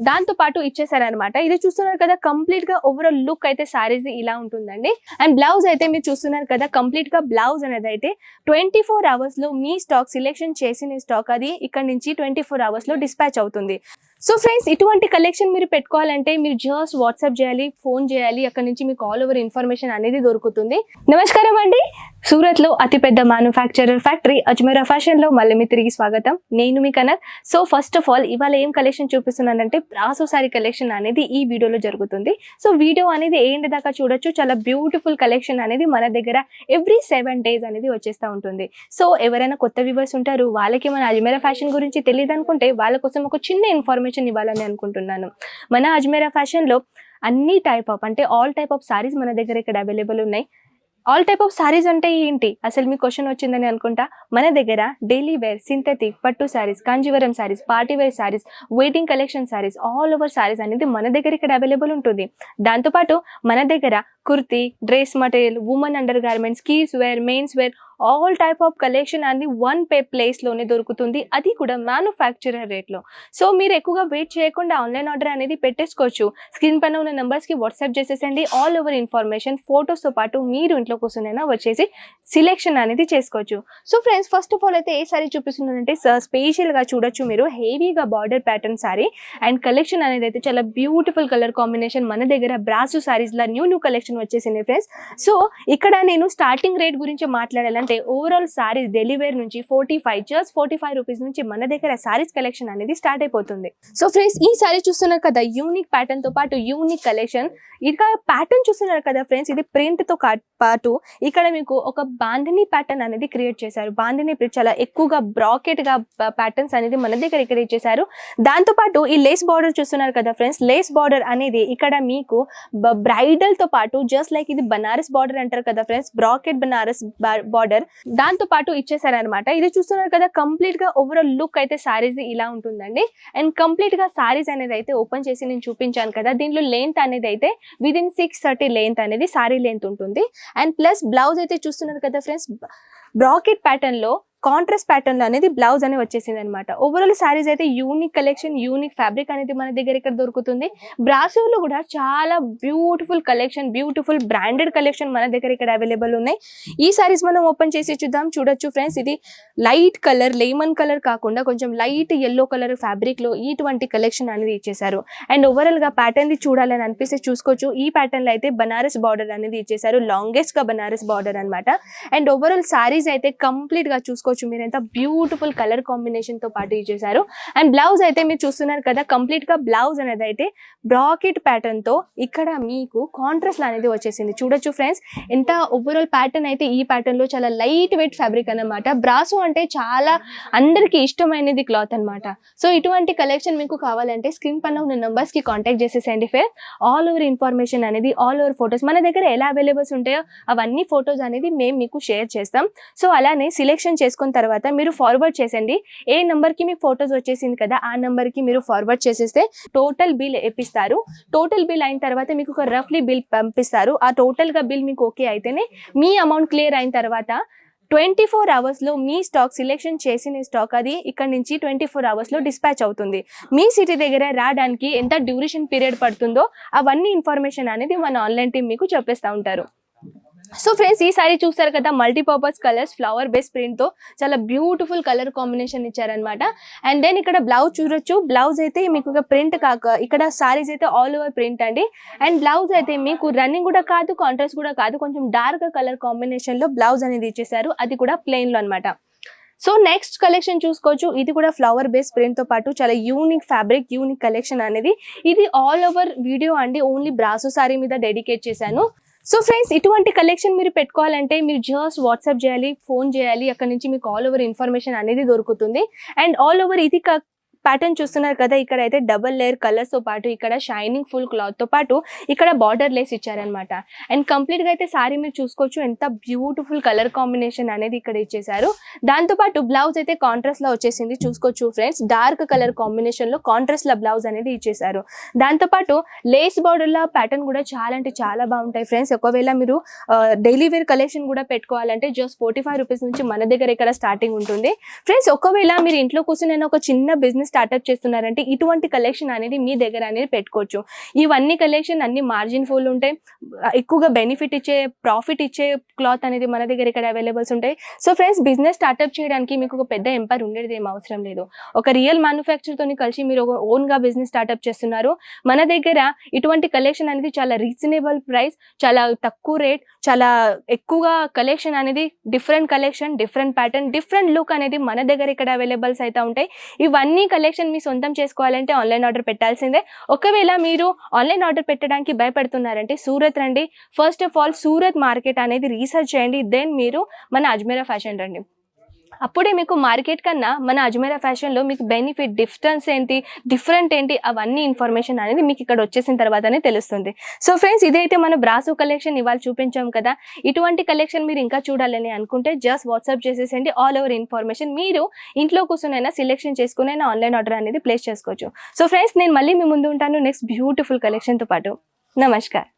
దాంతో పాటు ఇచ్చేసారనమాట. ఇది చూస్తున్నారు కదా, కంప్లీట్ గా ఓవరాల్ లుక్ అయితే సారీస్ ఇలా ఉంటుందండి. అండ్ బ్లౌజ్ అయితే మీరు చూస్తున్నారు కదా, కంప్లీట్ గా బ్లౌజ్ అనేది అయితే 24 అవర్స్ లో మీ స్టాక్ సెలెక్షన్ చేసిన స్టాక్ అది ఇక్కడ నుంచి 24 అవర్స్ లో డిస్పాచ్ అవుతుంది. సో ఫ్రెండ్స్, ఇటువంటి కలెక్షన్ మీరు పెట్టుకోవాలంటే మీరు జస్ట్ వాట్సాప్ చేయాలి, ఫోన్ చేయాలి, అక్కడ నుంచి మీకు ఆల్ ఓవర్ ఇన్ఫర్మేషన్ అనేది దొరుకుతుంది. నమస్కారం అండి, సూరత్ లో అతిపెద్ద మ్యానుఫ్యాక్చరర్ ఫ్యాక్టరీ అజ్మీరా ఫ్యాషన్ లో మళ్ళీ మీ తిరిగి స్వాగతం. నేను మీ Kanak. So first of all ఇవాళ ఏం కలెక్షన్ చూపిస్తున్నానంటే బ్రాసో సారీ కలెక్షన్ అనేది ఈ వీడియోలో జరుగుతుంది. సో వీడియో అనేది ఏంటి దాకా చూడొచ్చు. చాలా బ్యూటిఫుల్ కలెక్షన్ అనేది మన దగ్గర ఎవ్రీ 7 days అనేది వచ్చేస్తూ ఉంటుంది. సో ఎవరైనా కొత్త వ్యూవర్స్ ఉంటారు, వాళ్ళకి మన అజ్మీరా ఫ్యాషన్ గురించి తెలియదు అనుకుంటే వాళ్ళ కోసం ఒక చిన్న ఇన్ఫర్మేషన్ ఇవ్వాలని అనుకుంటున్నాను. మన అజ్మీరా ఫ్యాషన్ లో అన్ని టైప్ ఆఫ్ అంటే ఆల్ టైప్ ఆఫ్ సారీస్ మన దగ్గర ఇక్కడ అవైలబుల్ ఉన్నాయి. ఆల్ టైప్ ఆఫ్ సారీస్ అంటే ఏంటి అసలు మీ క్వశ్చన్ వచ్చిందని అనుకుంటా. మన దగ్గర డైలీ వేర్, సింథెటిక్, పట్టు saris, Kanjeevaram saris, party wear saris, wedding collection saris, all over saris అనేది మన దగ్గర ఇక్కడ అవైలబుల్ ఉంటుంది. దాంతోపాటు మన దగ్గర kurti, dress material, women under garments, kids wear, men's wear, all type of collection అనేది వన్ ప్లేస్ లోనే దొరుకుతుంది. అది కూడా మ్యానుఫ్యాక్చరర్ రేట్ లో. సో మీరు ఎక్కువగా వెయిట్ చేయకుండా ఆన్లైన్ ఆర్డర్ అనేది పెట్టేసుకోవచ్చు. స్క్రీన్ పైన ఉన్న నెంబర్స్ కి వాట్సాప్ చేసేసండి. ఆల్ ఓవర్ ఇన్ఫర్మేషన్ ఫోటోస్ తో పాటు మీరు ఇంట్లో కూర్చొనైనా వచ్చేసి సెలెక్షన్ అనేది చేసుకోవచ్చు. So friends, first of all అయితే ఏ సారీ చూపిస్తున్నానంటే స్పెషల్ గా చూడొచ్చు మీరు, హెవీగా border pattern sari and collection అనేది అయితే చాలా బ్యూటిఫుల్ కలర్ కాంబినేషన్. మన దగ్గర బ్రాసో సారీస్ లా న్యూ కలెక్షన్ వచ్చేసింది ఫ్రెండ్స్. సో ఇక్కడ నేను స్టార్టింగ్ రేట్ గురించి మాట్లాడాలంటే ఓవరాల్ సారీస్ డైలీ వేర్ నుంచి 45 రూపీస్ నుంచి మన దగ్గర సారీస్ కలెక్షన్ అనేది స్టార్ట్ అయిపోతుంది. సో ఫ్రెండ్స్, ఈ సారీ చూస్తున్నారు కదా, యూనిక్ ప్యాటర్న్ తో పాటు యూనిక్ కలెక్షన్. ఇక ప్యాటర్న్ చూస్తున్నారు కదా ఫ్రెండ్స్, ఇది ప్రింట్ తో పాటు ఇక్కడ మీకు ఒక బాందిని ప్యాటర్న్ అనేది క్రియేట్ చేశారు. బాందిని చాలా ఎక్కువగా బ్రాకెట్ గా ప్యాటర్న్స్ అనేది మన దగ్గర ఇక్కడ ఇచ్చేసారు. దాంతో పాటు ఈ లేస్ బార్డర్ చూస్తున్నారు కదా ఫ్రెండ్స్, లేస్ బార్డర్ అనేది ఇక్కడ మీకు బ్రైడల్ తో పాటు జస్ట్ లైక్ ఇది బనారస్ బార్డర్ అంటారు కదా ఫ్రెండ్స్, బ్రాకెట్ బనారస్ బార్డర్ దాంతో పాటు ఇచ్చేసారనమాట. ఇది చూస్తున్నారు కదా, కంప్లీట్ గా ఓవరాల్ లుక్ అయితే సారీస్ ఇలా ఉంటుందండి. అండ్ కంప్లీట్ గా సారీస్ అనేది అయితే ఓపెన్ చేసి నేను చూపించాను కదా, దీంట్లో లెంత్ అనేది అయితే విదిన్ 630 లెంత్ అనేది సారీ లెంత్ ఉంటుంది. అండ్ ప్లస్ బ్లౌజ్ అయితే చూస్తున్నారు కదా ఫ్రెండ్స్, బ్రాకెట్ ప్యాటర్న్ లో కాంట్రాస్ట్ ప్యాటర్న్ లో అనేది బ్లౌజ్ అనేది వచ్చేసింది అనమాట. ఓవరాల్ సారీస్ అయితే యూనిక్ కలెక్షన్, యూనిక్ ఫ్యాబ్రిక్ అనేది మన దగ్గర ఇక్కడ దొరుకుతుంది. బ్రాసోలో కూడా చాలా beautiful collection, beautiful branded collection మన దగ్గర ఇక్కడ అవైలబుల్ ఉన్నాయి. ఈ సారీస్ మనం ఓపెన్ చేసి చూద్దాం. చూడొచ్చు ఫ్రెండ్స్, ఇది లైట్ కలర్, లెమన్ కలర్ కాకుండా కొంచెం లైట్ ఎల్లో కలర్ ఫ్యాబ్రిక్ లో ఇటువంటి కలెక్షన్ అనేది ఇచ్చేసారు. అండ్ ఓవరాల్ గా ప్యాటర్న్ ది చూడాలని అనిపిస్తే చూసుకోవచ్చు. ఈ ప్యాటర్న్ లో అయితే బనారస్ బార్డర్ అనేది ఇచ్చేసారు, లాంగెస్ట్ గా బనారస్ బార్డర్ అనమాట. అండ్ ఓవరాల్ సారీస్ అయితే కంప్లీట్ గా చూసుకోవచ్చు మీరు, ఎంత బ్యూటిఫుల్ కలర్ కాంబినేషన్ తో పాటు ఇచ్చేసారు. అండ్ బ్లౌజ్ అయితే మీరు చూస్తున్నారు కదా, కంప్లీట్ గా బ్లౌజ్ అనేది అయితే బ్రాకెట్ ప్యాటర్న్ తో ఇక్కడ మీకు కాంట్రాస్ట్ అనేది వచ్చేసింది. చూడొచ్చు ఫ్రెండ్స్, ఎంత ఓవరాల్ ప్యాటర్న్ అయితే ఈ ప్యాటర్న్ లో చాలా లైట్ వెయిట్ ఫ్యాబ్రిక్ అనమాట. బ్రాసో అంటే చాలా అందరికి ఇష్టమైనది క్లాత్ అనమాట. సో ఇటువంటి కలెక్షన్ మీకు కావాలంటే స్క్రీన్ పైన ఉన్న నంబర్స్ కి కాంటాక్ట్ చేసేసండి ఫ్రెండ్స్. ఆల్ ఓవర్ ఇన్ఫర్మేషన్ అనేది, ఆల్ ఓవర్ ఫొటోస్ మన దగ్గర ఎలా అవైలబుల్స్ ఉంటాయో అవన్నీ ఫొటోస్ అనేది మేము మీకు షేర్ చేస్తాం. సో అలానే సెలెక్షన్ చేసుకున్న తర్వాత మీరు ఫార్వర్డ్ చేసండి. ఏ నంబర్ కి మీకు ఫొటోస్ వచ్చేసింది కదా, ఆ నంబర్ కి మీరు ఫార్వర్డ్ చేసేస్తే టోటల్ బిల్ ఇప్పిస్తారు. టోటల్ బిల్ అయిన తర్వాత మీకు ఒక రఫ్లీ బిల్ పంపిస్తారు. ఆ టోటల్ గా బిల్ మీకు ఓకే అయితేనే మీ అమౌంట్ క్లియర్ అయిన తర్వాత 24 అవర్స్ లో మీ స్టాక్ సెలెక్షన్ చేసిన స్టాక్ అది ఇక్కడ నుంచి 24 అవర్స్ లో డిస్పాచ్ అవుతుంది. మీ సిటీ దగ్గర రావడానికి ఎంత డ్యూరేషన్ పీరియడ్ పడుతుందో అవన్నీ ఇన్ఫర్మేషన్ అనేది మన ఆన్లైన్ టీం మీకు చెప్పేస్తూ ఉంటారు. సో ఫ్రెండ్స్, ఈ సారీ చూస్తారు కదా, multipurpose colours, flower base print తో చాలా బ్యూటిఫుల్ కలర్ కాంబినేషన్ ఇచ్చారనమాట. అండ్ దెన్ ఇక్కడ బ్లౌజ్ చూడొచ్చు. బ్లౌజ్ అయితే మీకు ఒక ప్రింట్ కాక ఇక్కడ సారీస్ అయితే ఆల్ ఓవర్ ప్రింట్ అండి. అండ్ బ్లౌజ్ అయితే మీకు రన్నింగ్ కూడా కాదు, కాంట్రాస్ట్ కూడా కాదు, కొంచెం డార్క్ కలర్ కాంబినేషన్ లో బ్లౌజ్ అనేది ఇచ్చేసారు. అది కూడా ప్లెయిన్ లో అనమాట. సో నెక్స్ట్ కలెక్షన్ చూసుకోవచ్చు. ఇది కూడా ఫ్లవర్ బేస్ ప్రింట్ తో పాటు చాలా యూనిక్ ఫ్యాబ్రిక్, యూనిక్ కలెక్షన్ అనేది. ఇది ఆల్ ఓవర్ వీడియో అండి, ఓన్లీ బ్రాసో సారీ మీద డెడికేట్ చేశాను. సో ఫ్రెండ్స్, ఇటువంటి కలెక్షన్ మీరు పెట్టుకోవాలంటే మీరు జస్ట్ వాట్సాప్ చేయాలి, ఫోన్ చేయాలి, అక్కడ నుంచి మీకు ఆల్ ఓవర్ ఇన్ఫర్మేషన్ అనేది దొరుకుతుంది. అండ్ ఆల్ ఓవర్ ఇది ప్యాటర్న్ చూస్తున్నారు కదా, ఇక్కడ అయితే డబుల్ లేయర్ కలర్స్ తో పాటు ఇక్కడ షైనింగ్ ఫుల్ క్లాత్ తో పాటు ఇక్కడ బార్డర్ లేస్ ఇచ్చారనమాట. అండ్ కంప్లీట్ గా అయితే సారీ మీరు చూసుకోవచ్చు, ఎంత బ్యూటిఫుల్ కలర్ కాంబినేషన్ అనేది ఇక్కడ ఇచ్చేసారు. దాంతో పాటు బ్లౌజ్ అయితే కాంట్రాస్ట్ లో వచ్చేసింది. చూసుకోవచ్చు ఫ్రెండ్స్, డార్క్ కలర్ కాంబినేషన్ లో కాంట్రాస్ట్ లో బ్లౌజ్ అనేది ఇచ్చేసారు. దాంతో పాటు లేస్ బార్డర్ లా ప్యాటర్న్ కూడా చాలా అంటే చాలా బాగుంటాయి ఫ్రెండ్స్. ఒకవేళ మీరు డైలీ వేర్ కలెక్షన్ కూడా పెట్టుకోవాలంటే జస్ట్ 45 రూపీస్ నుంచి మన దగ్గర ఇక్కడ స్టార్టింగ్ ఉంటుంది ఫ్రెండ్స్. ఒకవేళ మీరు ఇంట్లో కూర్చొని ఒక చిన్న బిజినెస్ స్టార్ట్అప్ చేస్తున్నారంటే ఇటువంటి కలెక్షన్ అనేది మీ దగ్గర అనేది పెట్టుకోవచ్చు. ఇవన్నీ కలెక్షన్ అన్ని మార్జిన్ ఫుల్ ఉంటాయి, ఎక్కువగా బెనిఫిట్ ఇచ్చే ప్రాఫిట్ ఇచ్చే క్లాత్ అనేది మన దగ్గర ఇక్కడ అవైలబుల్స్ ఉంటాయి. సో ఫ్రెండ్స్, బిజినెస్ స్టార్ట్అప్ చేయడానికి మీకు ఒక పెద్ద ఎంపైర్ ఉండేది ఏం అవసరం లేదు. ఒక రియల్ మ్యానుఫ్యాక్చర్ తోని కలిసి మీరు ఓన్గా బిజినెస్ స్టార్ట్అప్ చేస్తున్నారు. మన దగ్గర ఇటువంటి కలెక్షన్ అనేది చాలా రీజనబుల్ ప్రైస్, చాలా తక్కువ రేట్, చాలా ఎక్కువగా కలెక్షన్ అనేది different collection, different pattern, different look అనేది మన దగ్గర ఇక్కడ అవైలబుల్స్ అయితే ఉంటాయి. ఇవన్నీ కలెక్షన్ మీ సొంతం చేసుకోవాలంటే ఆన్లైన్ ఆర్డర్ పెట్టాల్సిందే. ఒకవేళ మీరు ఆన్లైన్ ఆర్డర్ పెట్టడానికి భయపడుతున్నారంటే సూరత్ రండి. First of all Surat market అనేది రీసెర్చ్ చేయండి. దెన్ మీరు మన అజ్మీరా ఫ్యాషన్ రండి. అప్పుడే మీకు మార్కెట్ కన్నా మన అజ్మీరా ఫ్యాషన్లో మీకు బెనిఫిట్, డిఫరెన్స్ ఏంటి, డిఫరెంట్ ఏంటి, అవన్నీ ఇన్ఫర్మేషన్ అనేది మీకు ఇక్కడ వచ్చేసిన తర్వాతనే తెలుస్తుంది. సో ఫ్రెండ్స్, ఇదైతే మన బ్రాసో కలెక్షన్ ఇవాళ చూపించాం కదా. ఇటువంటి కలెక్షన్ మీరు ఇంకా చూడాలని అనుకుంటే జస్ట్ వాట్సాప్ చేసేసండి. ఆల్ ఓవర్ ఇన్ఫర్మేషన్ మీరు ఇంట్లో కూర్చొనైనా సెలెక్షన్ చేసుకునైనా ఆన్లైన్ ఆర్డర్ అనేది ప్లేస్ చేసుకోవచ్చు. సో ఫ్రెండ్స్, నేను మళ్ళీ మీ ముందు ఉంటాను నెక్స్ట్ బ్యూటిఫుల్ కలెక్షన్తో పాటు. నమస్కారం.